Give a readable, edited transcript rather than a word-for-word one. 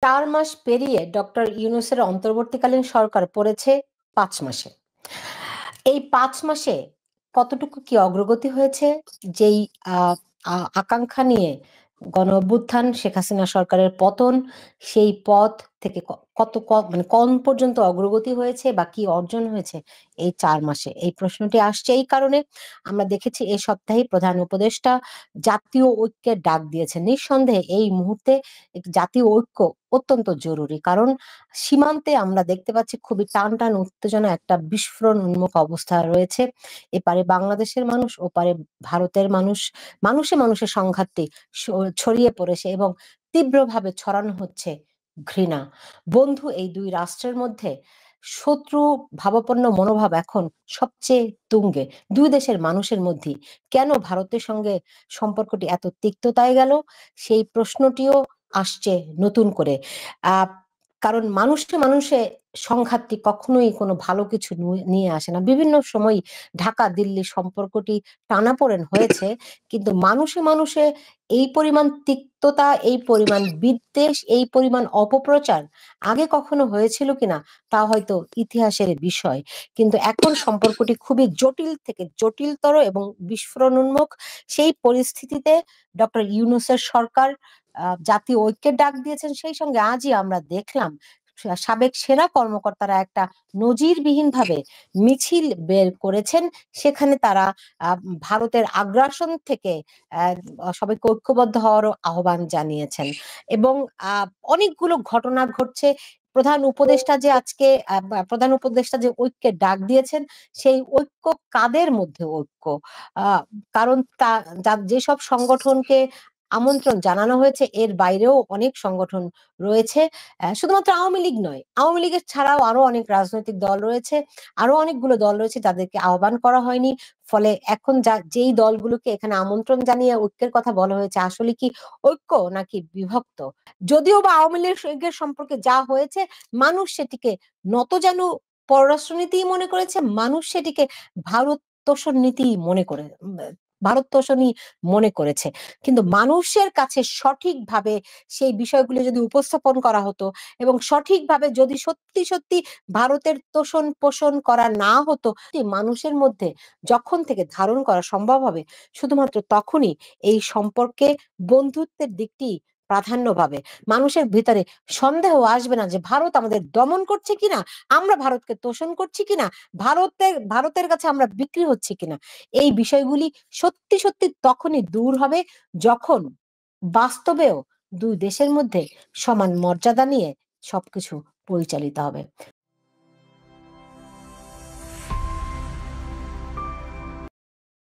৪ মাস পেরিয়ে ডক্টর ইউনূসের অন্তর্বর্তীকালীন সরকার পড়েছে ৫ মাসে। এই ৫ মাসে কতটুকু কি অগ্রগতি হয়েছে? যেই আ আ আকাঙ্ক্ষা নিয়ে গণঅভ্যুত্থান, শেখ হাসিনা সরকারের পতন, সেই পথ থেকে কত মানে কোন পর্যন্ত অগ্রগতি হয়েছে বা কি অর্জন হয়েছে এই ৪ মাসে? এই প্রশ্নটি আসছে এই কারণে আমরা দেখেছি এ সপ্তাহেই প্রধান উপদেষ্টা জাতীয় ঐক্যের ডাক দিয়েছেন। নিঃসন্দেহে এই মুহূর্তে জাতীয় ঐক্য অত্যন্ত জরুরি। কারণ সীমান্তে আমরা দেখতে পাচ্ছি খুবই টান উত্তেজনা একটা বিস্ফোরণ উন্মুখ অবস্থা রয়েছে। এপারে বাংলাদেশের মানুষ, ওপারে ভারতের মানুষ। মানুষে সংঘাতটি স ছড়িয়ে পড়েছে এবং তীব্রভাবে ছড়ানো হচ্ছে ঘৃণা। বন্ধু এই ২ রাষ্ট্রের মধ্যে শত্রু ভাবাপন্ন মনোভাব এখন সবচেয়ে তুঙ্গে। ২ দেশের মানুষের মধ্যেই। কেন ভারতের সঙ্গে সম্পর্কটি এত তিক্ততায় গেল? সেই প্রশ্নটিও আসছে নতুন করে। আ কারণ মানুষে সংঘাতটি কখনোই কোনো ভালো কিছু নিয়ে আসে না। বিভিন্ন সময় ঢাকা-দিল্লি সম্পর্কটি টানাপোড়েন হয়েছে। কিন্তু মানুষে এই পরিমাণ তিক্ততা, এই পরিমাণ বিদ্বেষ, এই পরিমাণ অপপ্রচার আগে কখনো হয়েছিল কিনা তা হয়তো ইতিহাসের বিষয়। কিন্তু এখন সম্পর্কটি খুবই জটিল থেকে জটিলতর এবং বিস্ফোরণ উন্মুখ। সেই পরিস্থিতিতে ডক্টর ইউনূসের সরকার জাতীয় ঐক্যের ডাক দিয়েছেন। সেই সঙ্গে আজই আমরা দেখলাম সাবেক সেনা কর্মকর্তারা একটা নজিরবিহীনভাবে মিছিল বের করেছেন। সেখানে তারা আ ভারতের আগ্রাসন থেকে সবাইকে ঐক্যবদ্ধ হওয়ারও আহ্বান জানিয়েছেন। এবং আ অনেকগুলো ঘটনা ঘটছে। প্রধান উপদেষ্টা যে আজকে প্রধান উপদেষ্টা যে ঐক্যের ডাক দিয়েছেন, সেই ঐক্য কাদের মধ্যে ঐক্য? আ কারণ যেসব সংগঠনকে আমন্ত্রণ জানানো হয়েছে এর বাইরেও অনেক সংগঠন রয়েছে। শুধুমাত্র আওয়ামী লীগ নয়। আওয়ামী লীগের ছাড়াও আরো অনেক রাজনৈতিক দল রয়েছে। আরো অনেকগুলো দল রয়েছে যাদেরকে আহ্বান করা হয়নি। ফলে এখন যেই দলগুলোকে এখানে আমন্ত্রণ জানিয়ে ঐক্যের কথা বলা হয়েছে আসলে কি ঐক্য নাকি বিভক্ত? যদিও বা আওয়ামী লীগের সম্পর্কে যা হয়েছে মানুষ সেটিকে নতজানু পররাষ্ট্রনীতিই মনে করেছে। মানুষ সেটিকে ভারত তোষণ নীতিই মনে করে ভারত তোষণই মনে করেছে। কিন্তু মানুষের কাছে সঠিকভাবে সেই বিষয়গুলো যদি উপস্থাপন করা হতো এবং সঠিকভাবে যদি সত্যি ভারতের তোষণ পোষণ করা না হতো, মানুষের মধ্যে যখন থেকে ধারণ করা সম্ভব হবে শুধুমাত্র তখনই এই সম্পর্কে বন্ধুত্বের দিকটি প্রাধান্য পাবে। মানুষের ভিতরে সন্দেহ আসবে না যে ভারত আমাদের দমন করছে কিনা, আমরা ভারতকে তোষণ করছি কিনা, ভারতের কাছে আমরা বিক্রি হচ্ছি কিনা। এই বিষয়গুলি সত্যি তখনই দূর হবে যখন বাস্তবেও ২ দেশের মধ্যে সমান মর্যাদা নিয়ে সবকিছু পরিচালিত হবে।